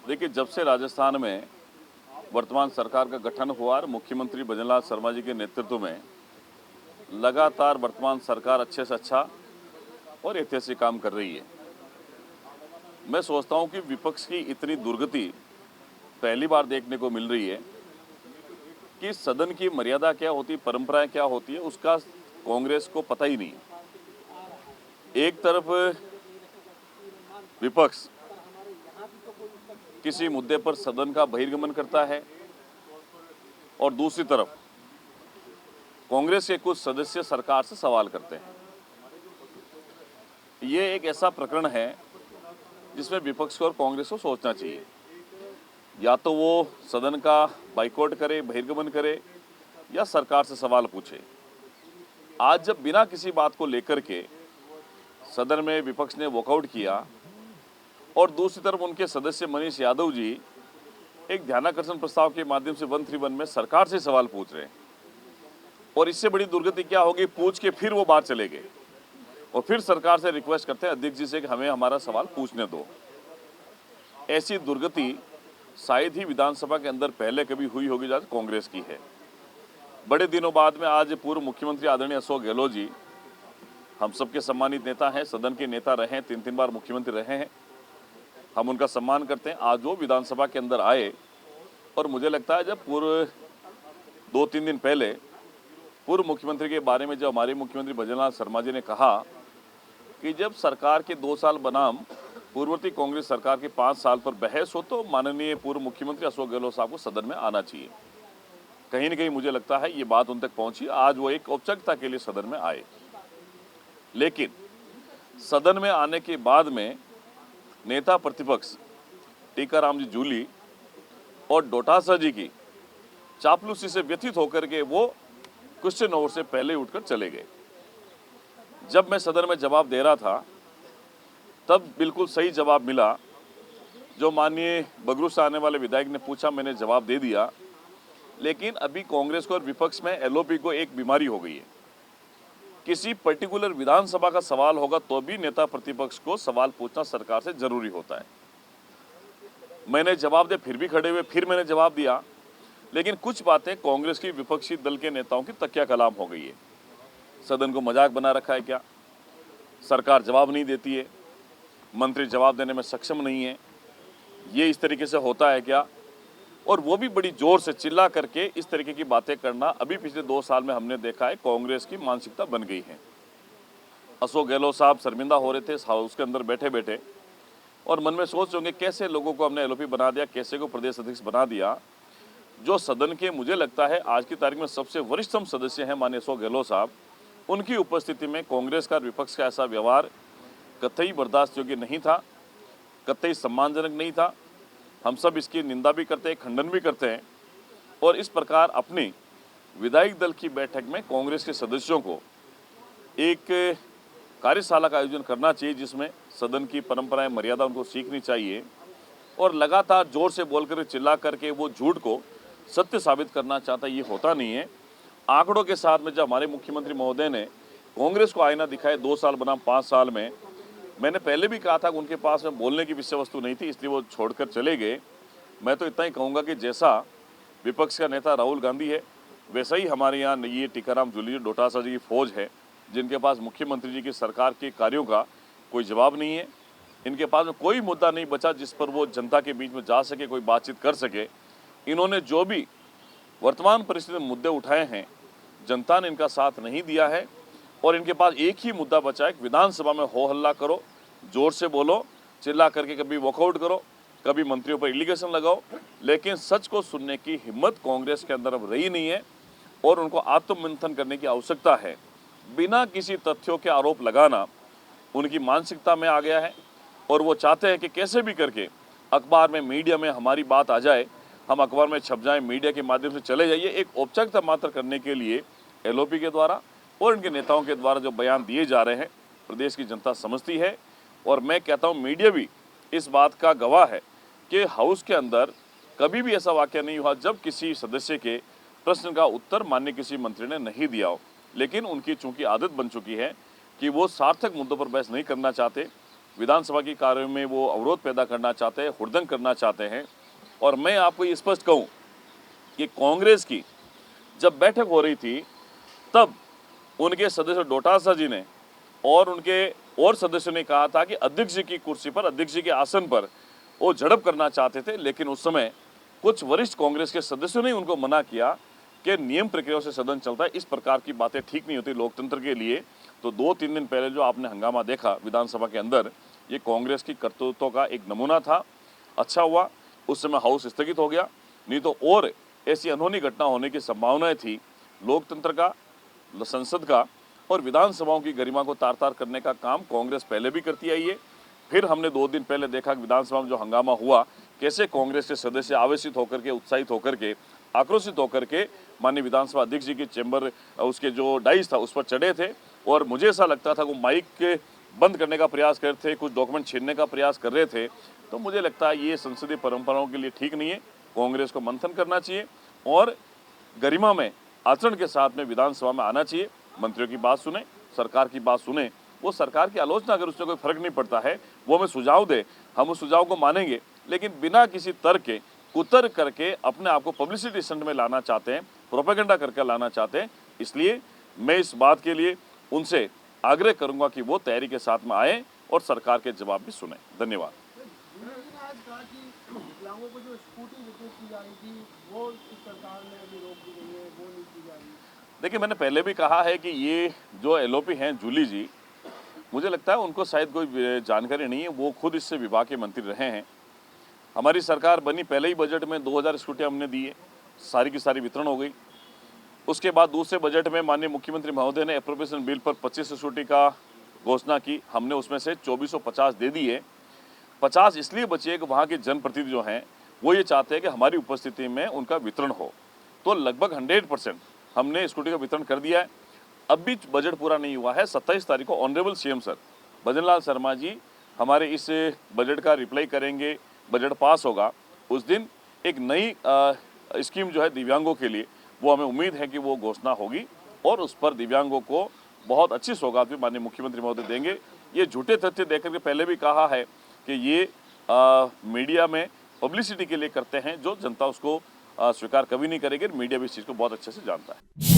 देखिए, जब से राजस्थान में वर्तमान सरकार का गठन हुआ और मुख्यमंत्री भजनलाल शर्मा जी के नेतृत्व में लगातार वर्तमान सरकार अच्छे से अच्छा और ऐतिहासिक काम कर रही है। मैं सोचता हूं कि विपक्ष की इतनी दुर्गति पहली बार देखने को मिल रही है कि सदन की मर्यादा क्या होती है, परंपराएं क्या होती है, उसका कांग्रेस को पता ही नहीं। एक तरफ विपक्ष किसी मुद्दे पर सदन का बहिर्गमन करता है और दूसरी तरफ कांग्रेस के कुछ सदस्य सरकार से सवाल करते हैं। ये एक ऐसा प्रकरण है जिसमें विपक्ष को और कांग्रेस को सोचना चाहिए। या तो वो सदन का बाइकआउट करे, बहिर्गमन करे, या सरकार से सवाल पूछे। आज जब बिना किसी बात को लेकर के सदन में विपक्ष ने वॉकआउट किया और दूसरी तरफ उनके सदस्य मनीष यादव जी एक ध्यानाकर्षण प्रस्ताव के माध्यम से 131 में सरकार से सवाल पूछ रहे हैं, और इससे बड़ी दुर्गति क्या होगी, पूछ के फिर वो बाहर चले गए और फिर सरकार से रिक्वेस्ट करते हैं अध्यक्ष जी से कि हमें हमारा सवाल पूछने दो। ऐसी दुर्गति शायद ही विधानसभा के अंदर पहले कभी हुई होगी जहाँ कांग्रेस की है। बड़े दिनों बाद में आज पूर्व मुख्यमंत्री आदरणीय अशोक गहलोत जी हम सबके सम्मानित नेता हैं, सदन के नेता रहे हैं, 3 बार मुख्यमंत्री रहे हैं, हम उनका सम्मान करते हैं। आज वो विधानसभा के अंदर आए और मुझे लगता है जब पूर्व 2-3 दिन पहले पूर्व मुख्यमंत्री के बारे में जब हमारे मुख्यमंत्री भजनलाल शर्मा जी ने कहा कि जब सरकार के 2 साल बनाम पूर्ववर्ती कांग्रेस सरकार के 5 साल पर बहस हो तो माननीय पूर्व मुख्यमंत्री अशोक गहलोत साहब को सदन में आना चाहिए। कहीं न कहीं मुझे लगता है ये बात उन तक पहुंची, आज वो एक औपचारिकता के लिए सदन में आए। लेकिन सदन में आने के बाद में नेता प्रतिपक्ष टीकाराम जी जूली और डोटासरा जी की चापलूसी से व्यथित होकर के वो क्वेश्चन ओवर से पहले उठकर चले गए। जब मैं सदन में जवाब दे रहा था तब बिल्कुल सही जवाब मिला। जो माननीय बगरू से आने वाले विधायक ने पूछा, मैंने जवाब दे दिया। लेकिन अभी कांग्रेस को और विपक्ष में एलओपी को एक बीमारी हो गई है। किसी पर्टिकुलर विधानसभा का सवाल होगा तो भी नेता प्रतिपक्ष को सवाल पूछना सरकार से जरूरी होता है। मैंने जवाब दे फिर भी खड़े हुए, फिर मैंने जवाब दिया, लेकिन कुछ बातें कांग्रेस की विपक्षी दल के नेताओं की तकिया कलाम हो गई है। सदन को मजाक बना रखा है क्या, सरकार जवाब नहीं देती है, मंत्री जवाब देने में सक्षम नहीं है, ये इस तरीके से होता है क्या, और वो भी बड़ी जोर से चिल्ला करके इस तरीके की बातें करना अभी पिछले 2 साल में हमने देखा है कांग्रेस की मानसिकता बन गई है। अशोक गहलोत साहब शर्मिंदा हो रहे थे हाउस के अंदर बैठे बैठे और मन में सोच होंगे कैसे लोगों को हमने एलओपी बना दिया, कैसे को प्रदेश अध्यक्ष बना दिया। जो सदन के मुझे लगता है आज की तारीख में सबसे वरिष्ठतम सदस्य हैं माननीय अशोक गहलोत साहब, उनकी उपस्थिति में कांग्रेस का विपक्ष का ऐसा व्यवहार कतई बर्दाश्त योग्य नहीं था, कतई सम्मानजनक नहीं था। हम सब इसकी निंदा भी करते हैं, खंडन भी करते हैं, और इस प्रकार अपनी विधायक दल की बैठक में कांग्रेस के सदस्यों को एक कार्यशाला का आयोजन करना चाहिए जिसमें सदन की परंपराएं, मर्यादा उनको सीखनी चाहिए और लगातार जोर से बोलकर चिल्ला करके वो झूठ को सत्य साबित करना चाहता है, ये होता नहीं है। आंकड़ों के साथ में जब हमारे मुख्यमंत्री महोदय ने कांग्रेस को आईना दिखाया 2 साल बनाम 5 साल में, मैंने पहले भी कहा था कि उनके पास में बोलने की विषय वस्तु नहीं थी, इसलिए वो छोड़कर चले गए। मैं तो इतना ही कहूँगा कि जैसा विपक्ष का नेता राहुल गांधी है, वैसा ही हमारे यहाँ ये टीकाराम जूली डोटासरा जी की फौज है, जिनके पास मुख्यमंत्री जी की सरकार के कार्यों का कोई जवाब नहीं है। इनके पास में कोई मुद्दा नहीं बचा जिस पर वो जनता के बीच में जा सके, कोई बातचीत कर सके। इन्होंने जो भी वर्तमान परिस्थिति में मुद्दे उठाए हैं, जनता ने इनका साथ नहीं दिया है और इनके पास एक ही मुद्दा बचा है कि विधानसभा में हो हल्ला करो, जोर से बोलो, चिल्ला करके कभी वॉकआउट करो, कभी मंत्रियों पर एलिगेशन लगाओ, लेकिन सच को सुनने की हिम्मत कांग्रेस के अंदर अब रही नहीं है और उनको आत्ममंथन करने की आवश्यकता है। बिना किसी तथ्यों के आरोप लगाना उनकी मानसिकता में आ गया है और वो चाहते हैं कि कैसे भी करके अखबार में, मीडिया में हमारी बात आ जाए, हम अखबार में छप जाएं, मीडिया के माध्यम से चले जाइए। एक औपचारिकता मात्र करने के लिए एलओपी के द्वारा और इनके नेताओं के द्वारा जो बयान दिए जा रहे हैं, प्रदेश की जनता समझती है। और मैं कहता हूँ मीडिया भी इस बात का गवाह है कि हाउस के अंदर कभी भी ऐसा वाकया नहीं हुआ जब किसी सदस्य के प्रश्न का उत्तर माननीय किसी मंत्री ने नहीं दिया हो। लेकिन उनकी चूंकि आदत बन चुकी है कि वो सार्थक मुद्दों पर बहस नहीं करना चाहते, विधानसभा की कार्य में वो अवरोध पैदा करना चाहते हैं, हुड़दंग करना चाहते हैं। और मैं आपको ये स्पष्ट कहूँ कि कांग्रेस की जब बैठक हो रही थी तब उनके सदस्य डोटासरा जी ने और उनके और सदस्यों ने कहा था कि अध्यक्ष जी की कुर्सी पर, अध्यक्ष जी के आसन पर वो झड़प करना चाहते थे, लेकिन उस समय कुछ वरिष्ठ कांग्रेस के सदस्यों ने उनको मना किया कि नियम प्रक्रिया से सदन चलता है, इस प्रकार की बातें ठीक नहीं होती लोकतंत्र के लिए। तो 2-3 दिन पहले जो आपने हंगामा देखा विधानसभा के अंदर, ये कांग्रेस की करतूतों का एक नमूना था। अच्छा हुआ उस समय हाउस स्थगित हो गया, नहीं तो और ऐसी अनहोनी घटना होने की संभावनाएं थी। लोकतंत्र का, संसद का और विधानसभाओं की गरिमा को तार तार करने का काम कांग्रेस पहले भी करती आई है। फिर हमने 2 दिन पहले देखा कि विधानसभा में जो हंगामा हुआ, कैसे कांग्रेस के सदस्य आवेशित होकर के, उत्साहित होकर के, आक्रोशित होकर के माननीय विधानसभा अध्यक्ष जी के चैम्बर, उसके जो डाइस था उस पर चढ़े थे। और मुझे ऐसा लगता था कि वो माइक के बंद करने का प्रयास कर रहे थे, कुछ डॉक्यूमेंट छीनने का प्रयास कर रहे थे। तो मुझे लगता है ये संसदीय परंपराओं के लिए ठीक नहीं है। कांग्रेस को मंथन करना चाहिए और गरिमा में, आचरण के साथ में विधानसभा में आना चाहिए। मंत्रियों की बात सुने, सरकार की बात सुने, वो सरकार की आलोचना अगर उससे कोई फर्क नहीं पड़ता है, वो हमें सुझाव दे, हम उस सुझाव को मानेंगे। लेकिन बिना किसी तर्क के, कुतर्क करके अपने आप को पब्लिसिटी स्टंट में लाना चाहते हैं, प्रोपेगेंडा करके लाना चाहते हैं। इसलिए मैं इस बात के लिए उनसे आग्रह करूंगा कि वो तैयारी के साथ में आए और सरकार के जवाब भी सुने। धन्यवाद। आज कहा कि विकलांगों को जो स्कूटी वितरित की जा रही थी वो सरकार ने अभी रोक दी गई है, वो नहीं की जा रही। देखिए, मैंने पहले भी कहा है कि ये जो एलओपी हैं जूली जी, मुझे लगता है उनको शायद कोई जानकारी नहीं है। वो खुद इससे विभाग के मंत्री रहे हैं। हमारी सरकार बनी, पहले ही बजट में 2000 स्कूटियाँ हमने दी है, सारी की सारी वितरण हो गई। उसके बाद दूसरे बजट में माननीय मुख्यमंत्री महोदय ने एप्रोप्रिएशन बिल पर 25 स्कूटी का घोषणा की। हमने उसमें से 2450 दे दी है। 50 इसलिए बची है कि वहाँ के जनप्रतिनिधि जो हैं वो ये चाहते हैं कि हमारी उपस्थिति में उनका वितरण हो। तो लगभग 100% हमने स्कूटी का वितरण कर दिया है। अब भी बजट पूरा नहीं हुआ है। 27 तारीख को ऑनरेबल सीएम सर भजन लाल शर्मा जी हमारे इस बजट का रिप्लाई करेंगे, बजट पास होगा। उस दिन एक नई स्कीम जो है दिव्यांगों के लिए, वो हमें उम्मीद है कि वो घोषणा होगी और उस पर दिव्यांगों को बहुत अच्छी सौगात भी माननीय मुख्यमंत्री महोदय देंगे। ये झूठे तथ्य देकर के पहले भी कहा है कि ये मीडिया में पब्लिसिटी के लिए करते हैं, जो जनता उसको स्वीकार कभी नहीं करेगी। मीडिया भी इस चीज़ को बहुत अच्छे से जानता है।